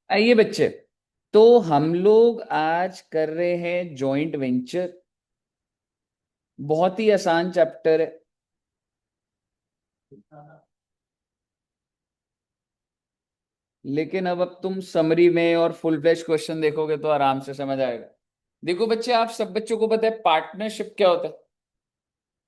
आइए बच्चे, तो हम लोग आज कर रहे हैं जॉइंट वेंचर। बहुत ही आसान चैप्टर है। लेकिन अब तुम समरी में और फुल फ्लैश क्वेश्चन देखोगे तो आराम से समझ आएगा। देखो बच्चे, आप सब बच्चों को पता है पार्टनरशिप क्या होता है।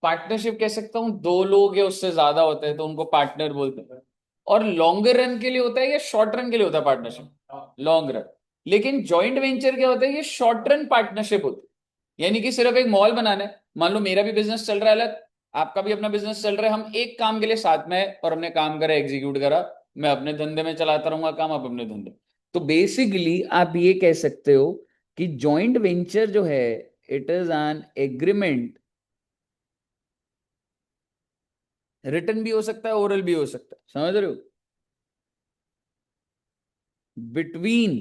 पार्टनरशिप कह सकता हूँ, दो लोग या उससे ज्यादा होते हैं तो उनको पार्टनर बोलते हैं। और लॉन्गर रन के लिए होता है या शॉर्ट रन के लिए होता है पार्टनरशिप? Long run. लेकिन जॉइंट वेंचर क्या होता है? ये शॉर्ट रन पार्टनरशिप होती है। यानी कि सिर्फ एक मॉल बनाना है। मान लो मेरा भी बिजनेस चल रहा है अलग, आपका भी अपना बिजनेस चल रहा है, हम एक काम के लिए साथ में है और हमने काम करा, एग्जीक्यूट करा। मैं अपने धंधे में चलाता रहूंगा काम, आप अपने धंधे। तो बेसिकली आप ये कह सकते हो कि जॉइंट वेंचर जो है, it is an agreement. Return भी हो सकता है, ओरल भी हो सकता है, समझ रहे हो? बिटवीन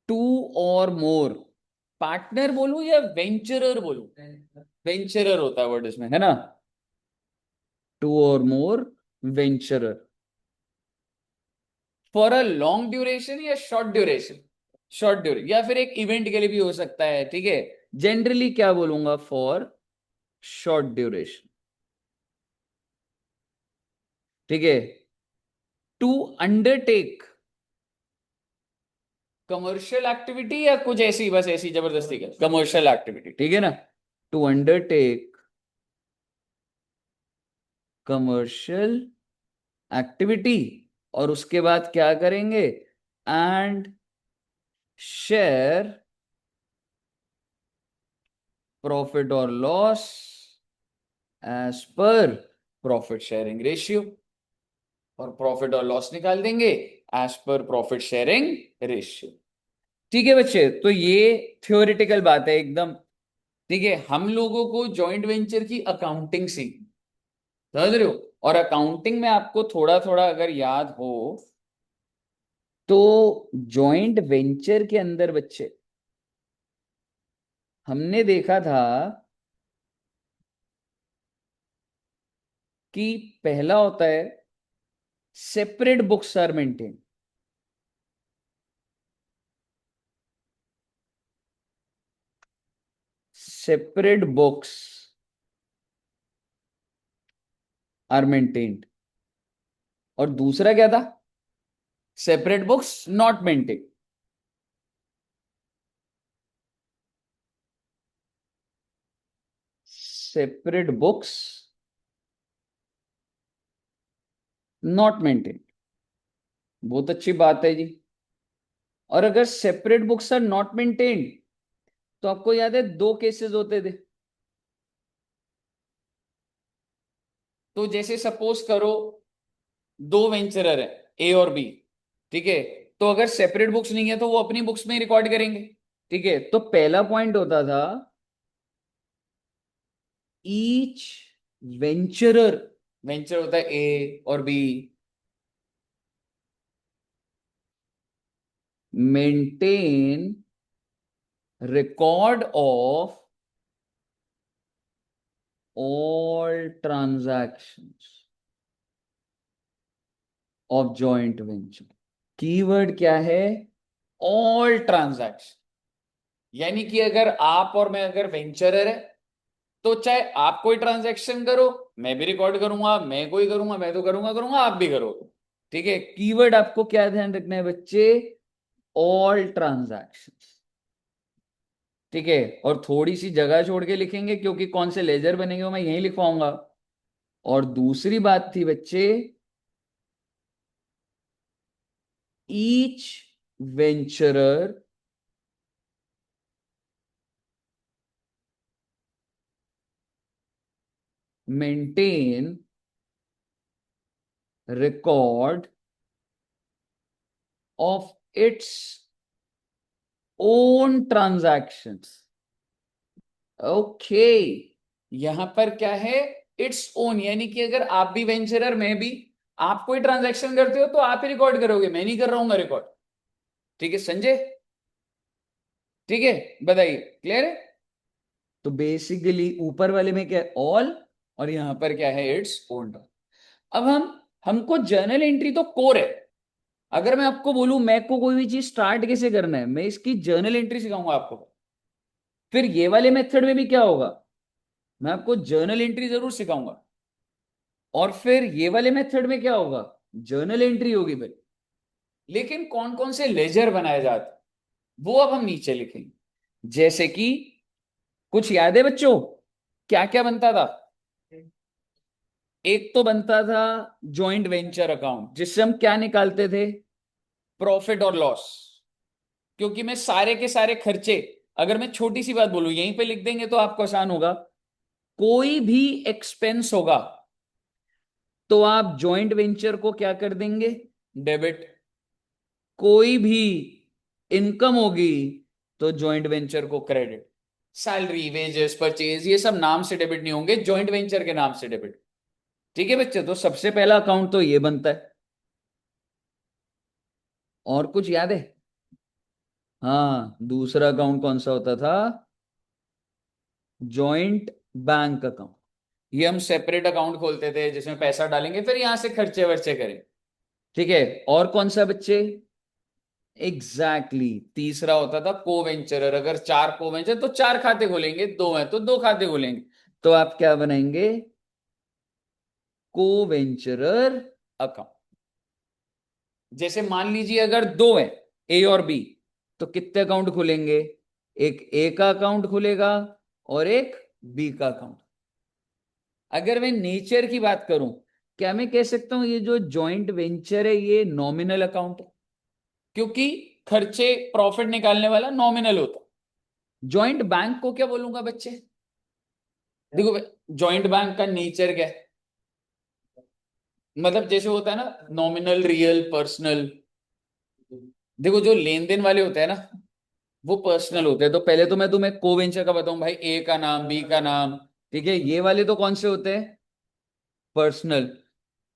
टू और मोर। पार्टनर बोलूं या वेंचरर बोलूं? वेंचरर होता है वर्ड इसमें, है ना? टू और more venturer. For a long duration या शॉर्ट ड्यूरेशन? शॉर्ट ड्यूरेशन, या फिर एक इवेंट के लिए भी हो सकता है, ठीक है। जनरली क्या बोलूंगा? फॉर शॉर्ट ड्यूरेशन, ठीक है। टू अंडरटेक कमर्शियल एक्टिविटी, या कुछ ऐसी, बस ऐसी जबरदस्ती का कमर्शियल एक्टिविटी, ठीक है ना? To undertake commercial activity. और उसके बाद क्या करेंगे? एंड शेयर प्रॉफिट और loss as per profit sharing ratio. और प्रॉफिट और लॉस निकाल देंगे as per profit sharing ratio. ठीक है बच्चे, तो ये थ्योरेटिकल बात है एकदम। ठीक है, हम लोगों को जॉइंट वेंचर की अकाउंटिंग सीख, समझ रहे हो? और अकाउंटिंग में आपको थोड़ा थोड़ा अगर याद हो, तो जॉइंट वेंचर के अंदर बच्चे हमने देखा था कि पहला होता है separate books are maintain. Separate books are maintained. और दूसरा क्या था? Separate books not maintain. Separate books not maintain. बहुत अच्छी बात है जी। और अगर separate books are not maintained, तो आपको याद है दो केसेस होते थे। तो जैसे सपोज करो, दो वेंचरर है, ए और बी, ठीक है। तो अगर सेपरेट बुक्स नहीं है तो वो अपनी बुक्स में ही रिकॉर्ड करेंगे, ठीक है। तो पहला पॉइंट होता था ईच वेंचरर, वेंचर होता है ए और B, maintain record of all transactions of joint venture. Keyword क्या है? All transaction. यानी कि अगर आप और मैं अगर वेंचरर है, तो चाहे आप कोई ट्रांजैक्शन करो, मैं भी रिकॉर्ड करूंगा, मैं कोई करूंगा, मैं तो करूंगा करूंगा, आप भी करोगे। ठीक है, कीवर्ड आपको क्या ध्यान रखना है बच्चे? ऑल ट्रांजैक्शन, ठीक है। और थोड़ी सी जगह छोड़ के लिखेंगे क्योंकि कौन से लेजर बनेंगे वो मैं यहीं लिखवाऊंगा। और दूसरी बात थी बच्चे, each वेंचरर maintain record of its own transactions. Okay, यहां पर क्या है? इट्स ओन, यानी कि अगर आप भी वेंचरर, मैं भी, आप कोई ट्रांजैक्शन करते हो तो आप ही रिकॉर्ड करोगे, मैं नहीं कर रहा हूँ रिकॉर्ड। ठीक है संजय? ठीक है, बताइए, क्लियर है? तो बेसिकली ऊपर वाले में क्या है? ऑल। और यहां पर क्या है? Its own. अब हमको जर्नल एंट्री तो कोर है, अगर मैं आपको बोलूं मैं को कोई भी चीज स्टार्ट कैसे करना है, मैं इसकी जर्नल एंट्री सिखाऊंगा आपको। फिर ये वाले मेथड में भी क्या होगा, मैं आपको जर्नल एंट्री जरूर सिखाऊंगा। और फिर ये वाले मेथड में क्या होगा, जर्नल एंट्री होगी भाई। लेकिन कौन कौन से लेजर बनाए जाते हैं, वो अब हम नीचे लिखेंगे। जैसे कि कुछ याद है बच्चों, क्या क्या बनता था। एक तो बनता था जॉइंट वेंचर अकाउंट, जिससे हम क्या निकालते थे, प्रॉफिट और लॉस। क्योंकि मैं सारे के सारे खर्चे, अगर मैं छोटी सी बात बोलूं यहीं पे लिख देंगे तो आपको आसान होगा। कोई भी एक्सपेंस होगा तो आप जॉइंट वेंचर को क्या कर देंगे, डेबिट। कोई भी इनकम होगी तो जॉइंट वेंचर को क्रेडिट। सैलरी, वेजेस, परचेज, ये सब नाम से डेबिट नहीं होंगे, जॉइंट वेंचर के नाम से डेबिट। ठीक है बच्चे, तो सबसे पहला अकाउंट तो ये बनता है। और कुछ याद है, हाँ दूसरा अकाउंट कौन सा होता था, जॉइंट बैंक अकाउंट। ये हम सेपरेट अकाउंट खोलते थे जिसमें पैसा डालेंगे फिर यहां से खर्चे वर्चे करें। ठीक है, और कौन सा बच्चे, एग्जैक्टली तीसरा होता था को वेंचरर। अगर चार को वेंचर तो चार खाते खोलेंगे, दो है तो दो खाते खोलेंगे। तो आप क्या बनाएंगे, को वेंचरर अकाउंट। जैसे मान लीजिए अगर दो है, ए और बी, तो कितने अकाउंट खुलेंगे, एक ए का अकाउंट खुलेगा और एक बी का अकाउंट। अगर मैं नेचर की बात करूं, क्या मैं कह सकता हूं ये जो जॉइंट वेंचर है ये नॉमिनल अकाउंट है, क्योंकि खर्चे प्रॉफिट निकालने वाला नॉमिनल होता। जॉइंट बैंक को क्या बोलूंगा बच्चे, देखो जॉइंट बैंक का नेचर क्या है, मतलब जैसे होता है ना नॉमिनल, रियल, पर्सनल। देखो जो लेन देन वाले होते हैं ना वो पर्सनल होते हैं। तो पहले तो मैं तुम्हें को वेंचर का बताऊं भाई, ए का नाम, बी का नाम। ठीक है, ये वाले तो कौन से होते हैं, पर्सनल।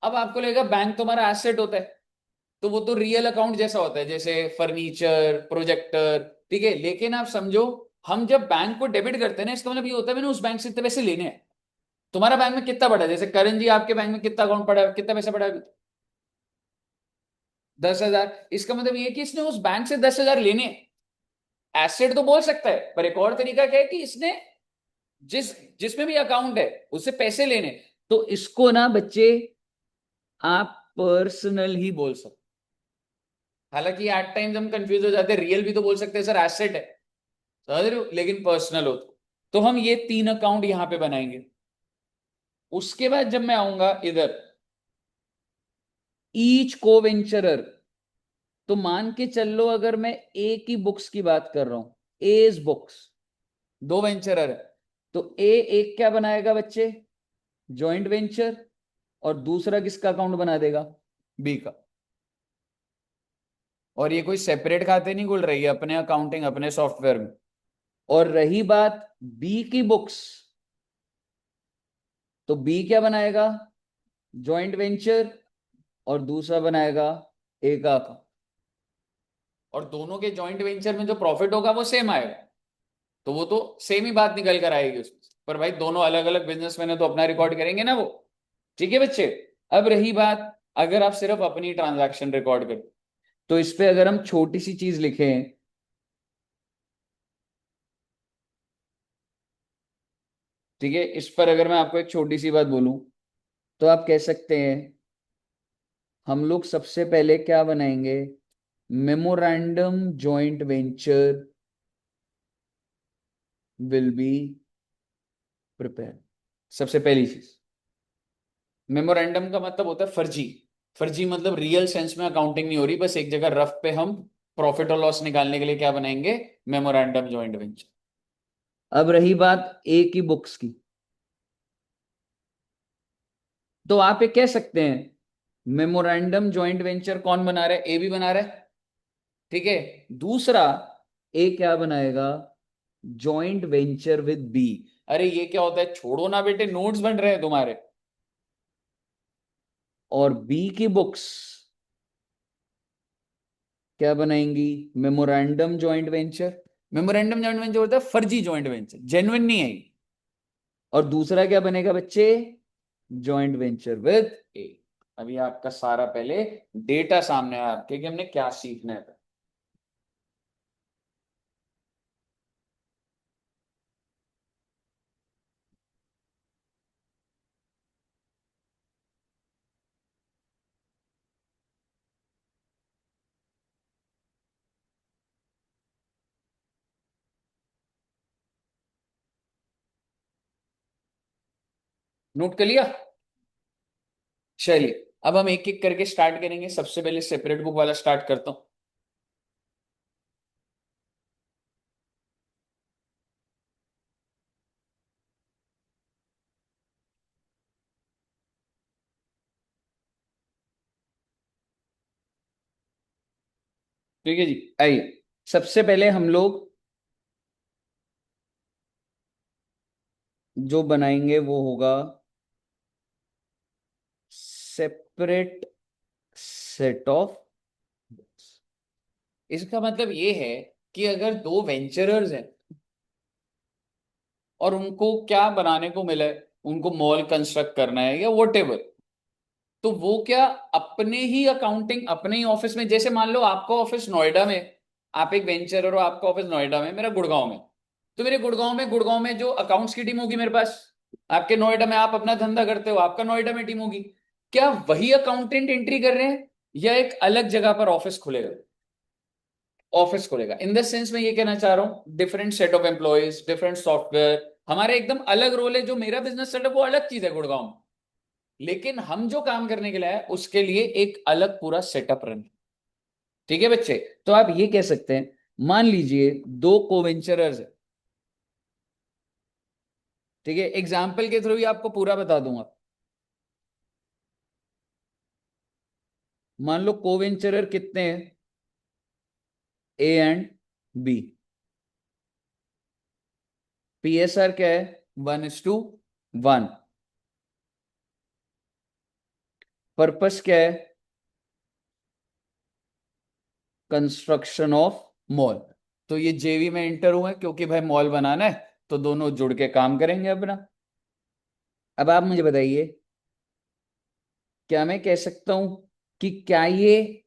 अब आपको लगेगा बैंक तुम्हारा एसेट होता है, तो वो तो रियल अकाउंट जैसा होता है, जैसे फर्नीचर, प्रोजेक्टर। ठीक है, लेकिन आप समझो हम जब बैंक को डेबिट करते हैं ना, इसका मतलब ये होता है मैंने उस बैंक से इतने पैसे लेने हैं। तुम्हारा बैंक में कितना पड़ा है, जैसे करण जी आपके बैंक में कितना अकाउंट पड़ा है, कितना पैसा पड़ा है अभी? 10,000। इसका मतलब ये है कि इसने उस बैंक से 10,000 लेने हैं। एसेट तो बोल सकता है, पर एक और तरीका क्या है कि इसने जिस जिसमें भी अकाउंट है उससे पैसे लेने। तो इसको ना बच्चे आप पर्सनल ही बोल सकते। हालांकि एट टाइम्स हम कंफ्यूज हो जाते हैं, रियल भी तो बोल सकते हैं सर, एसेट है, समझ रहे हो, लेकिन पर्सनल हो तो हम ये तीन अकाउंट यहां पे बनाएंगे। उसके बाद जब मैं आऊंगा इधर, ईच को वेंचरर, तो मान के चल लो अगर मैं ए की बुक्स की बात कर रहा हूं, एज बुक्स, दो वेंचरर है, तो ए एक क्या बनाएगा बच्चे, जॉइंट वेंचर। और दूसरा किसका अकाउंट बना देगा, बी का। और ये कोई सेपरेट खाते नहीं खुल रही है, अपने अकाउंटिंग अपने सॉफ्टवेयर में। और रही बात बी की बुक्स, तो बी क्या बनाएगा, जॉइंट वेंचर, और दूसरा बनाएगा ए का अकाउंट। और दोनों के जॉइंट वेंचर में जो प्रॉफिट होगा वो सेम आएगा, तो वो तो सेम ही बात निकल कर आएगी उसमें। पर भाई दोनों अलग अलग बिजनेसमैन है तो अपना रिकॉर्ड करेंगे ना वो। ठीक है बच्चे, अब रही बात अगर आप सिर्फ अपनी ट्रांजैक्शन रिकॉर्ड करें, तो इस पे अगर हम छोटी सी चीज लिखें, ठीक है, इस पर अगर मैं आपको एक छोटी सी बात बोलूं, तो आप कह सकते हैं हम लोग सबसे पहले क्या बनाएंगे, memorandum joint venture will be prepare. सबसे पहली चीज, मेमोरेंडम का मतलब होता है फर्जी। फर्जी मतलब रियल सेंस में अकाउंटिंग नहीं हो रही, बस एक जगह रफ पे हम प्रॉफिट और लॉस निकालने के लिए क्या बनाएंगे, मेमोरेंडम जॉइंट वेंचर। अब रही बात ए की बुक्स की, तो आप ये कह सकते हैं मेमोरेंडम जॉइंट वेंचर कौन बना रहा है, ए भी बना रहा है। ठीक है, दूसरा ए क्या बनाएगा, जॉइंट वेंचर विद बी। अरे ये क्या होता है, छोड़ो ना बेटे, नोट्स बन रहे हैं तुम्हारे। और बी की बुक्स क्या बनाएंगी, memorandum joint venture. Memorandum joint venture होता है फर्जी जॉइंट वेंचर, जेन्युइन नहीं है और दूसरा क्या बनेगा बच्चे, जॉइंट वेंचर विद ए। अभी आपका सारा पहले डेटा सामने है आपके कि हमने क्या सीखना है। नोट कर लिया? चलिए अब हम एक एक करके स्टार्ट करेंगे। सबसे पहले सेपरेट बुक वाला स्टार्ट करता हूं। ठीक है जी, आइए। सबसे पहले हम लोग जो बनाएंगे वो होगा सेपरेट सेट ऑफ। इसका मतलब ये है कि अगर दो वेंचरर्स हैं और उनको क्या बनाने को मिला है, उनको मॉल कंस्ट्रक्ट करना है या वॉट, तो वो क्या अपने ही अकाउंटिंग अपने ही ऑफिस में, जैसे मान लो आपका ऑफिस नोएडा में, आप एक वेंचर हो, आपका ऑफिस नोएडा में, मेरा गुड़गांव में, तो मेरे गुड़गांव में जो अकाउंट्स की टीम होगी मेरे पास, आपके नोएडा में आप अपना धंधा करते हो, आपका नोएडा में टीम होगी। क्या वही अकाउंटेंट एंट्री कर रहे हैं या एक अलग जगह पर ऑफिस खुलेगा? ऑफिस खुलेगा। इन द सेंस मैं ये कहना चाह रहा हूं, different set of employees, different software, हमारे एकदम अलग रोल है। जो मेरा बिजनेस सेटअप वो अलग चीज है गुड़गांव में, लेकिन हम जो काम करने के लिए आए उसके लिए एक अलग पूरा सेटअप रन। ठीक है बच्चे? तो आप ये कह सकते हैं, मान लीजिए दो कोवेंचरर्स है। ठीक है, एग्जाम्पल के थ्रू ही आपको पूरा बता दूंगा। मान लो कोवेंचरर कितने हैं, ए एंड बी। पीएसआर क्या है, 1:1। पर्पस क्या है, कंस्ट्रक्शन ऑफ मॉल। तो ये जेवी में एंटर हुए क्योंकि भाई मॉल बनाना है, तो दोनों जुड़ के काम करेंगे अपना। अब आप मुझे बताइए, क्या मैं कह सकता हूं कि क्या ये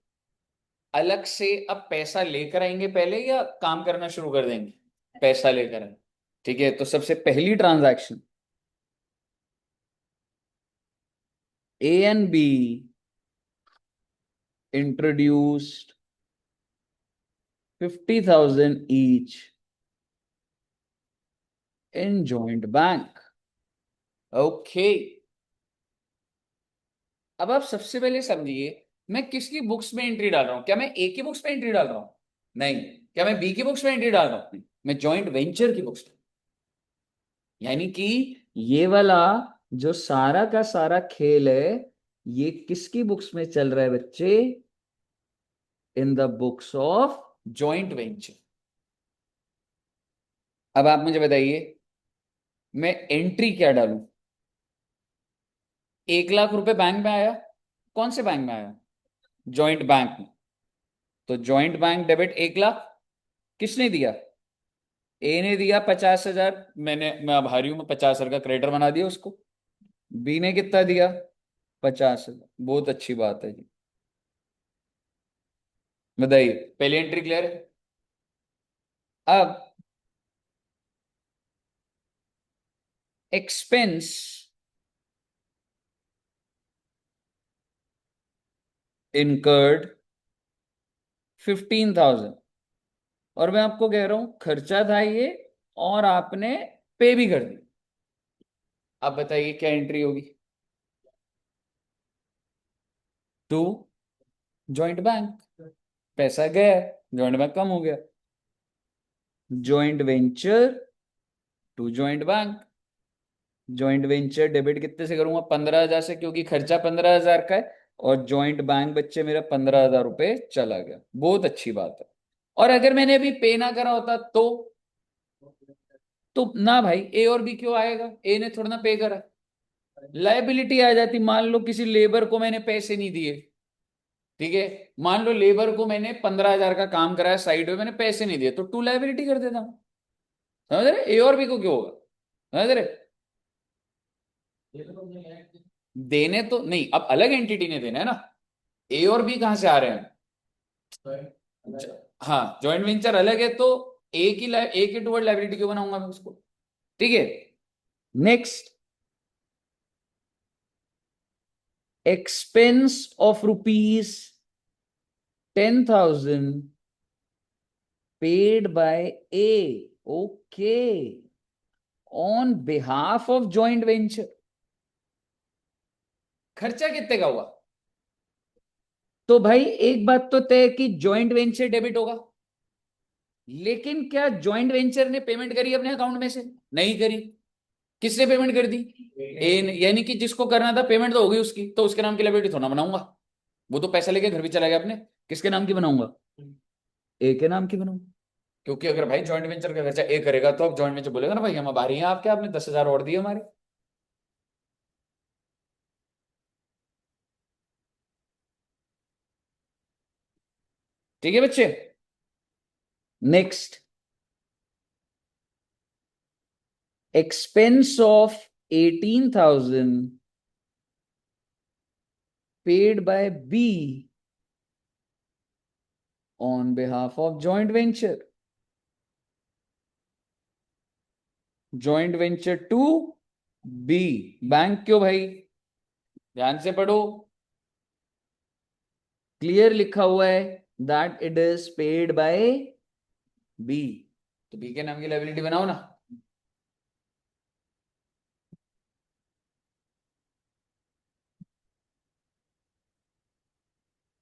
अलग से अब पैसा लेकर आएंगे पहले या काम करना शुरू कर देंगे? पैसा लेकर आए। ठीक है, तो सबसे पहली transaction, A and be introduced 50,000 each in joint bank. Okay, अब आप सबसे पहले समझिए, मैं किसकी बुक्स में एंट्री डाल रहा हूं? क्या मैं ए की बुक्स में एंट्री डाल रहा हूं? नहीं। क्या मैं बी की बुक्स में एंट्री डाल रहा हूं? मैं जॉइंट वेंचर की बुक्स में। यानी कि ये वाला जो सारा का सारा खेल है, ये किसकी बुक्स में चल रहा है बच्चे? In the books of joint venture. अब आप मुझे बताइए, मैं एंट्री क्या डालूं? 1 लाख रुपए बैंक में आया। कौन से बैंक में आया? जॉइंट बैंक में। तो जॉइंट बैंक डेबिट 1 लाख, किसने दिया? ए ने दिया 50,000। मैं आभारी हूं, मैं 50,000 का क्रेडिटर बना दिया उसको। बी ने कितना दिया? 50,000। बहुत अच्छी बात है जी, बताइए। पहली एंट्री क्लियर है? अब एक्सपेंस इनकर्ड 15,000, और मैं आपको कह रहा हूं खर्चा था ये, और आपने पे भी कर दी। अब बताइए क्या एंट्री होगी? To joint bank. पैसा गया, जॉइंट बैंक कम हो गया। Joint venture to joint bank. Joint venture debit कितने से करूंगा? 15,000 से, क्योंकि खर्चा 15,000 का है। और जॉइंट बैंक बच्चे मेरा 15,000 रुपये चला गया। बहुत अच्छी बात है। और अगर मैंने अभी पे ना करा होता तो ना भाई, ए और बी क्यों आएगा? ए ने थोड़ा ना पे करा, लाइबिलिटी आ जाती। मान लो किसी लेबर को मैंने पैसे नहीं दिए। ठीक है, मान लो लेबर को मैंने 15,000 का काम कराया साइड में, मैंने पैसे नहीं दिए, तो टू लाइबिलिटी कर देता हूं। समझ रहे? ए और बी को क्यों होगा? समझ रहे? देने तो नहीं, अब अलग एंटिटी ने देना है ना। ए और बी कहां से आ रहे हैं? हाँ, जॉइंट वेंचर अलग है तो ए के टुवर्ड लायबिलिटी क्यों बनाऊंगा मैं उसको? ठीक है। Next, expense of ₹10,000 paid by A, okay, on behalf of joint venture. खर्चा कितने का हुआ? तो भाई एक बात तो तय कि जॉइंट वेंचर डेबिट होगा, लेकिन क्या जॉइंट वेंचर ने पेमेंट करी अपने अकाउंट में से? नहीं करी। किसने पेमेंट कर दी? ए ने। यानी कि जिसको करना था पेमेंट तो होगी उसकी, तो उसके नाम की लायबिलिटी थोड़ा बनाऊंगा। वो तो पैसा लेके घर भी चला गया अपने। किसके नाम की बनाऊंगा? ए के नाम की बनाऊंगा। क्योंकि अगर भाई जॉइंट वेंचर का खर्चा ए करेगा तो अब जॉइंट वेंचर बोलेगा ना भाई हम बाहर ही हैं आपके, आपने 10,000 और दिए हमारे। ठीक है बच्चे। Next, expense of 18,000 paid by B on behalf of joint venture. Joint venture to B. Bank क्यों भाई? ध्यान से पढ़ो, क्लियर लिखा हुआ है that it is paid by B. तो बी के नाम की लायबिलिटी बनाओ ना।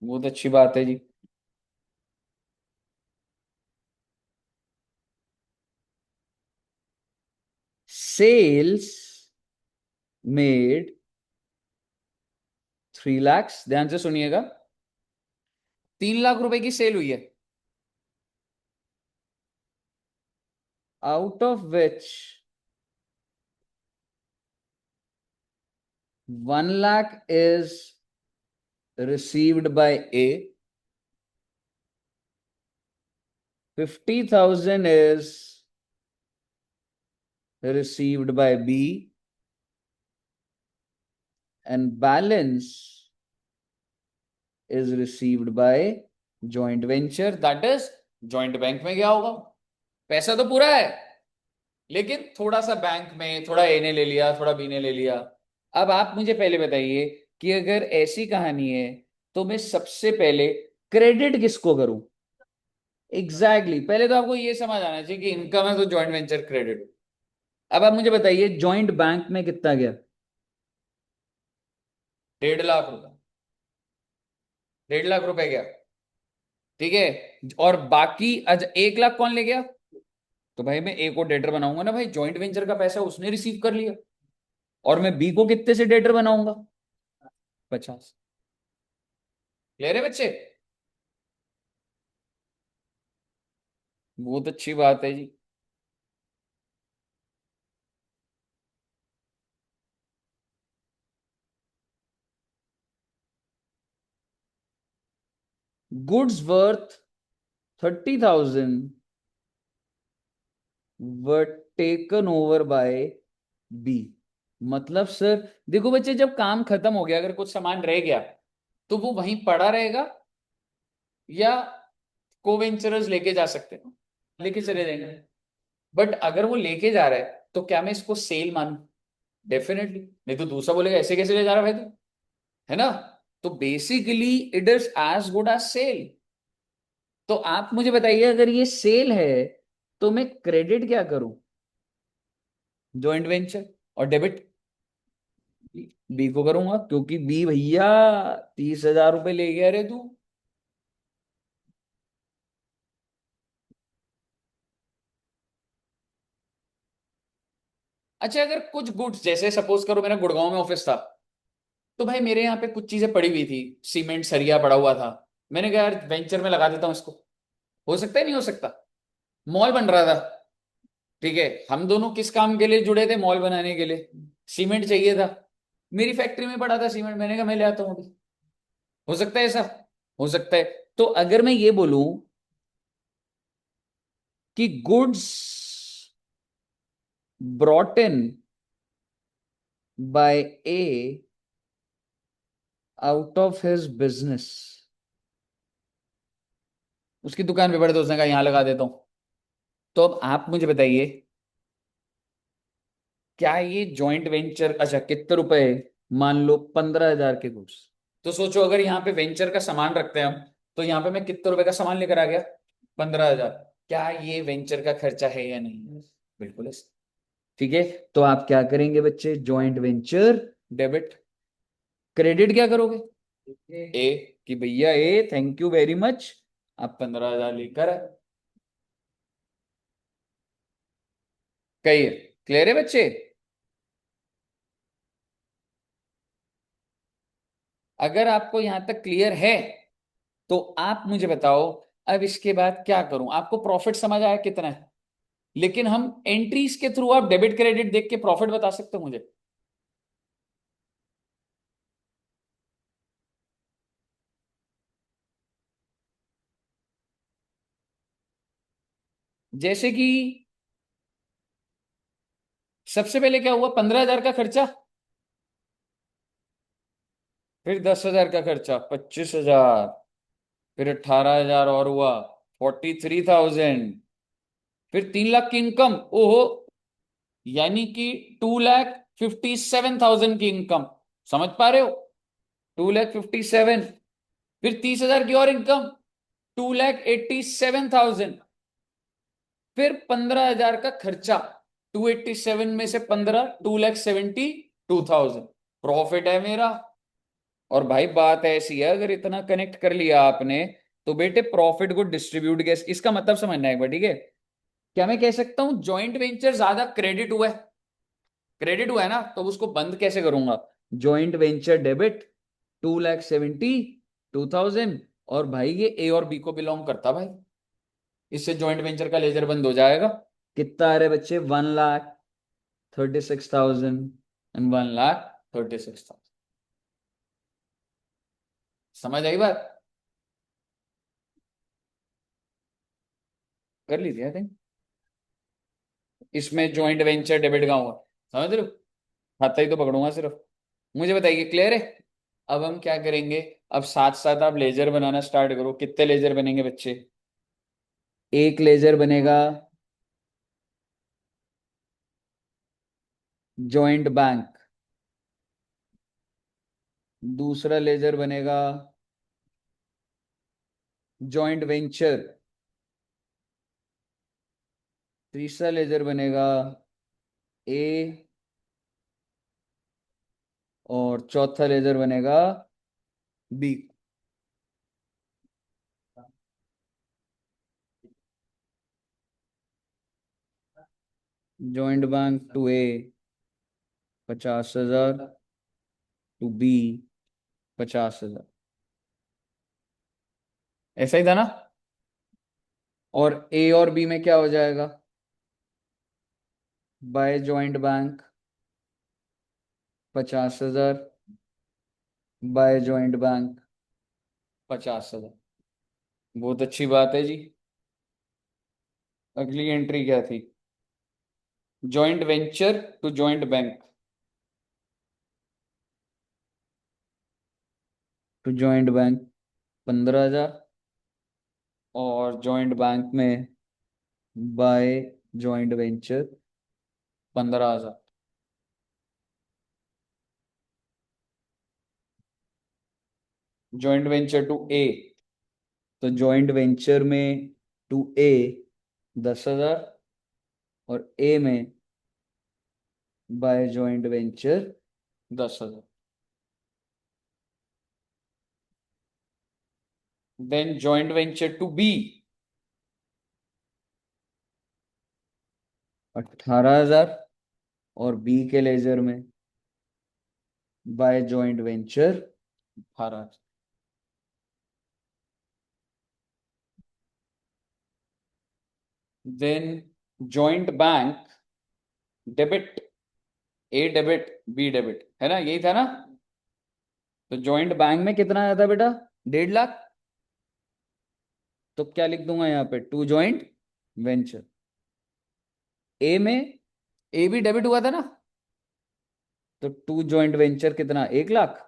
बहुत अच्छी बात है जी। सेल्स मेड 3 lakhs, ध्यान से सुनिएगा। 3 लाख रुपए की सेल हुई है, out of which 1 lakh is received by A, 50,000 is received by B, and balance is received by joint venture, that is joint bank में गया होगा। पैसा तो पूरा है, लेकिन थोड़ा सा बैंक में, थोड़ा ए ने ले लिया, थोड़ा बी ने ले लिया। अब आप मुझे पहले बताइए कि अगर ऐसी कहानी है तो मैं सबसे पहले क्रेडिट किसको करूं? Exactly exactly. पहले तो आपको ये समझ आना चाहिए कि इनकम है तो जॉइंट वेंचर क्रेडिट। अब आप मुझे बताइए जॉइंट बैंक में कितना गया? 1.5 लाख रुपए। 1.5 लाख रुपए गया, ठीक है। और बाकी 1 लाख कौन ले गया? तो भाई मैं ए को डेटर बनाऊंगा ना भाई, जॉइंट वेंचर का पैसा उसने रिसीव कर लिया। और मैं बी को कितने से डेटर बनाऊंगा? 50। ले रहे बच्चे? बहुत अच्छी बात है जी। Goods worth 30,000 were taken over by B. मतलब सर देखो बच्चे, जब काम खत्म हो गया, अगर कुछ सामान रह गया तो वो वहीं पड़ा रहेगा, या कोवेंचरर्स लेके जा सकते हैं, लेके चले जाएंगे। बट अगर वो लेके जा रहा है तो क्या मैं इसको सेल मानूं? डेफिनेटली नहीं, तो दूसरा बोलेगा ऐसे कैसे ले जा रहा है भाई तू, है ना? तो basically it is as good as sale. तो आप मुझे बताइए अगर ये सेल है तो मैं क्रेडिट क्या करूं? Joint venture. और डेबिट बी को करूंगा, क्योंकि बी भैया 30,000 रुपए ले गया रे तू। अच्छा, अगर कुछ गुड्स, जैसे सपोज करो मेरा गुड़गांव में ऑफिस था, तो भाई मेरे यहाँ पे कुछ चीजें पड़ी हुई थी, सीमेंट सरिया पड़ा हुआ था। मैंने कहा यार वेंचर में लगा देता हूँ इसको। हो सकता है नहीं हो सकता? मॉल बन रहा था, ठीक है, हम दोनों किस काम के लिए जुड़े थे? मॉल बनाने के लिए। सीमेंट चाहिए था, मेरी फैक्ट्री में पड़ा था सीमेंट, मैंने कहा मैं ले आता हूँ अभी। हो सकता है ऐसा? हो सकता है। तो अगर मैं ये बोलूं कि goods brought in by A out of his business, उसकी दुकान पे बड़े दोस्त ने कहा यहां लगा देता हूं। तो अब आप मुझे बताइए, क्या ये जॉइंट वेंचर, अच्छा कितने रुपए, मान लो 15,000 के गुड्स। तो सोचो अगर यहाँ पे वेंचर का सामान रखते हैं हम, तो यहाँ पे मैं कितने रुपए का सामान लेकर आ गया, 15,000। क्या ये वेंचर का खर्चा है या नहीं? बिल्कुल है। ठीक है, तो आप क्या करेंगे बच्चे, जॉइंट वेंचर डेबिट। क्रेडिट क्या करोगे, ए, कि भैया ए थैंक यू वेरी मच, आप 15,000 लेकर आए। कहिए, क्लियर है बच्चे? अगर आपको यहां तक क्लियर है तो आप मुझे बताओ, अब इसके बाद क्या करूं? आपको प्रॉफिट समझ आया कितना है? लेकिन हम एंट्रीज के थ्रू आप डेबिट क्रेडिट देख के प्रॉफिट बता सकते हो मुझे? जैसे कि सबसे पहले क्या हुआ, 15,000 का खर्चा, फिर 10,000 का खर्चा 25,000, फिर 18,000 और हुआ 43,000, फिर 3 लाख की इनकम, ओहो, यानी कि 2,57,000 की इनकम। समझ पा रहे हो? 2,57,000, फिर 30,000 की और इनकम, 2,87,000, फिर 15,000 का खर्चा, 287 में से 15, 2,72,000 प्रॉफिट है मेरा। और भाई बात ऐसी है, अगर इतना कनेक्ट कर लिया आपने, तो बेटे प्रॉफिट को डिस्ट्रीब्यूट कैसे, इसका मतलब समझना है एक बार, ठीक है? क्या मैं कह सकता हूं जॉइंट वेंचर ज्यादा क्रेडिट हुआ है? क्रेडिट हुआ है ना, तो उसको बंद कैसे करूंगा, जॉइंट वेंचर डेबिट 2,72,000, और भाई ये ए और बी को बिलोंग करता भाई, इससे जॉइंट वेंचर का लेजर बंद हो जाएगा। कितना आ रहे बच्चे, 1,36,000 एंड 1,36,000। समझ आई बात? कर लीजिए आई थिंक। इसमें जॉइंट वेंचर डेबिट का हुआ, समझ रहे हो? खाता ही तो पकड़ूंगा सिर्फ। मुझे बताइए, क्लियर है? अब हम क्या करेंगे, अब साथ साथ आप लेजर बनाना स्टार्ट करो। कितने लेजर बनेंगे बच्चे? एक लेजर बनेगा जॉइंट बैंक, दूसरा लेजर बनेगा जॉइंट वेंचर, तीसरा लेजर बनेगा ए, और चौथा लेजर बनेगा B. Joint bank to A 50,000, to B 50,000। ऐसा ही था ना? और ए और बी में क्या हो जाएगा, by joint bank 50,000, by joint bank 50,000। बहुत अच्छी बात है जी। अगली एंट्री क्या थी, joint venture to joint bank, to joint bank 15,000, और जॉइंट बैंक में by joint venture 15,000। Joint venture to A, तो जॉइंट वेंचर में टू ए 10,000, और ए में by joint venture 10,000। Then joint venture to B 18,000, और B के ledger में by joint venture 18,000। Then joint bank debit, A debit B debit, है ना, यही था ना? तो जॉइंट बैंक में कितना आया था बेटा, 1.5 लाख। तो क्या लिख दूंगा यहाँ पे, टू जॉइंट वेंचर। ए में, ए भी डेबिट हुआ था ना, तो टू जॉइंट वेंचर कितना, 1 लाख।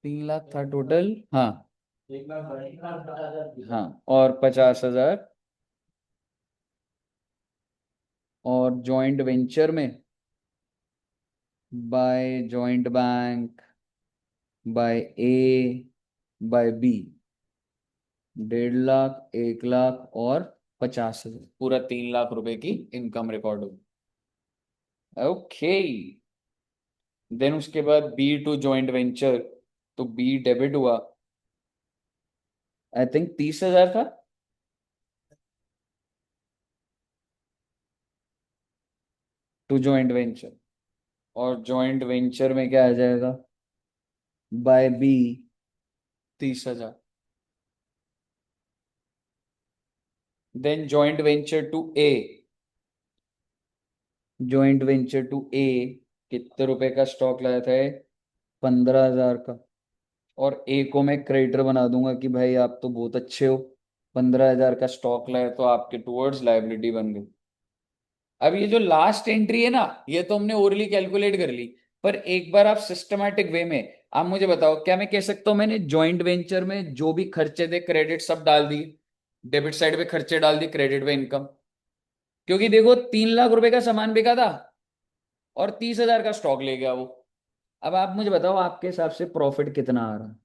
3 लाख था टोटल, हाँ। हाँ, और 50,000 और जॉइंट वेंचर में by joint bank, by A, by B, 1.5 lakh, 1 lakh और 50,000, पूरा 3 लाख रुपए की इनकम रिकॉर्ड होगी। ओके। देन उसके बाद बी टू जॉइंट वेंचर, तो बी डेबिट हुआ, आई थिंक 30,000 था, टू जॉइंट वेंचर। और जॉइंट वेंचर में क्या आ जाएगा, by B 30,000। Then joint venture to A, joint venture to A कितने रुपए का स्टॉक लाया था, 15,000 का। और ए को मैं क्रेडिटर बना दूंगा कि भाई आप तो बहुत अच्छे हो, 15,000 का स्टॉक लाए तो आपके टुवर्ड्स लाइबिलिटी बन गई। अब ये जो लास्ट एंट्री है ना, ये तो हमने ओरली कैलकुलेट कर ली, पर एक बार आप सिस्टमैटिक वे में आप मुझे बताओ, क्या मैं कह सकता हूं मैंने जॉइंट वेंचर में जो भी खर्चे थे क्रेडिट सब डाल दिए, डेबिट साइड पे खर्चे डाल दिए, क्रेडिट पे इनकम। क्योंकि देखो 3 लाख रुपए का सामान बिका था और 30,000 का स्टॉक ले गया वो। अब आप मुझे बताओ आपके हिसाब से प्रॉफिट कितना आ रहा है,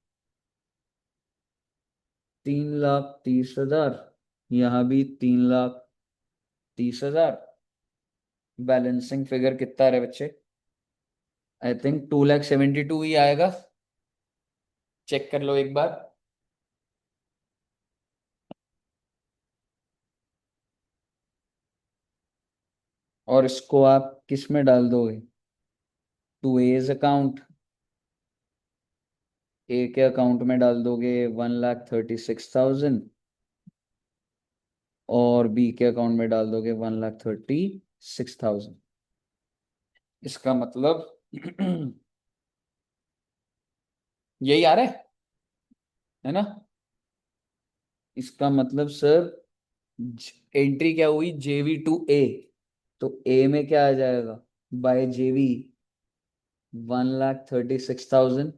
3,30,000, यहाँ भी 3,30,000, बैलेंसिंग फिगर कितना है बच्चे, आई थिंक 2,72 ही आएगा। चेक कर लो एक बार। और इसको आप किस में डाल दोगे, टू एज अकाउंट, ए के अकाउंट में डाल दोगे 1,36,000 और बी के अकाउंट में डाल दोगे 1,36,000। इसका मतलब यही आ रहा है ना। इसका मतलब सर एंट्री क्या हुई, जेवी टू ए, तो ए में क्या आ जाएगा, बाय जेवी 1,36,000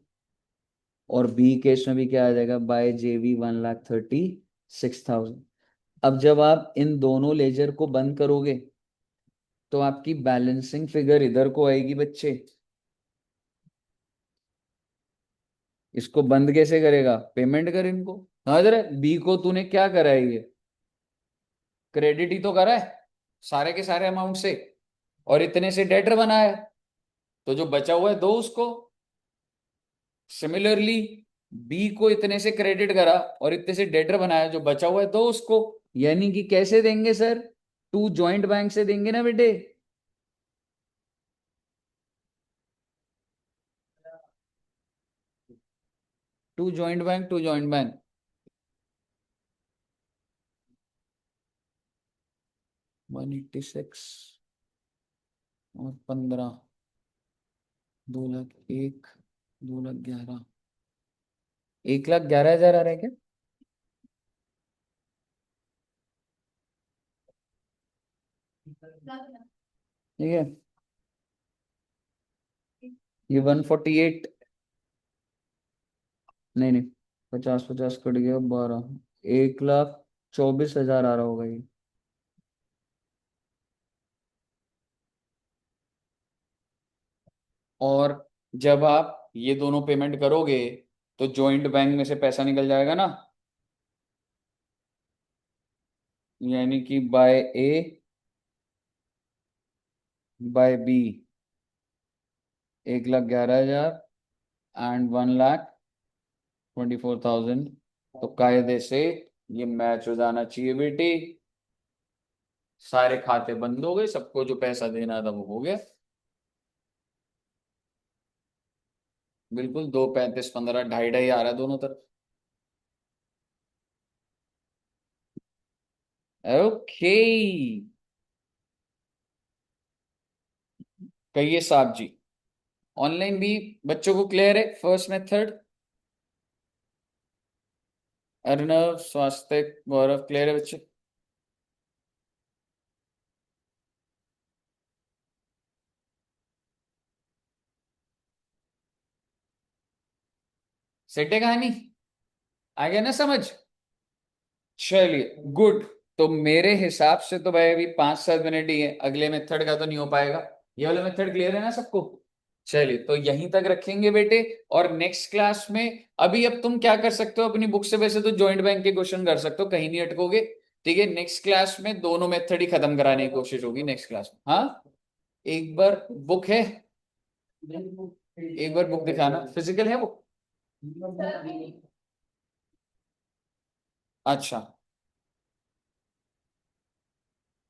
और बी केस में भी क्या आ जाएगा, बाय जेवी 1,36,000। अब जब आप इन दोनों लेजर को बंद करोगे तो आपकी बैलेंसिंग फिगर इधर को आएगी बच्चे। इसको बंद कैसे करेगा, पेमेंट कर इनको। हाँ जरा, बी को तूने क्या करा है, ये क्रेडिट ही तो करा है सारे के सारे अमाउंट से, और इतने से डेटर बनाया है, तो जो बचा हुआ है दो उसको। सिमिलरली बी को इतने से क्रेडिट करा और इतने से डेटर बनाया, जो बचा हुआ है दो उसको। यानी कि कैसे देंगे सर, टू जॉइंट बैंक से देंगे ना बेटे। To joint bank, to joint bank, 186 और 15, 2 लाख 1, 2,11,000, 1,11,000 आ रहा है क्या, ठीक है। ये 148, नहीं नहीं, 50 50 कट गया, 12, 1,24,000 आ रहा होगा ये। और जब आप ये दोनों पेमेंट करोगे तो जॉइंट बैंक में से पैसा निकल जाएगा ना, यानी कि by A, by B 1,11,000 and 1,24,000। तो कायदे से ये मैच हो जाना चाहिए बेटी, सारे खाते बंद हो गए, सबको जो पैसा देना था वो हो गया। बिल्कुल, 2, 35, 15, ढाई ढाई आ रहा है दोनों तरफ। ओके, कहिए साहब जी। ऑनलाइन भी बच्चों को क्लियर है फर्स्ट मेथड, अर्नव, स्वास्थ्य, गौरव, क्लियर है बच्चे। सेट है कहानी? आ गया ना समझ? चलिए गुड। तो मेरे हिसाब से तो भाई अभी 5-7 मिनट ही है, अगले मेथड का तो नहीं हो पाएगा। ये वाला मेथड क्लियर है ना सबको? चलिए तो यहीं तक रखेंगे बेटे। और नेक्स्ट क्लास में, अभी अब तुम क्या कर सकते हो अपनी बुक से, वैसे तो जॉइंट बैंक के क्वेश्चन कर सकते हो, कहीं नहीं अटकोगे। ठीक है, नेक्स्ट क्लास में दोनों मेथड ही खत्म कराने की कोशिश होगी नेक्स्ट क्लास में। हाँ, एक बार बुक है, एक बार बुक दिखाना, फिजिकल है बुक? अच्छा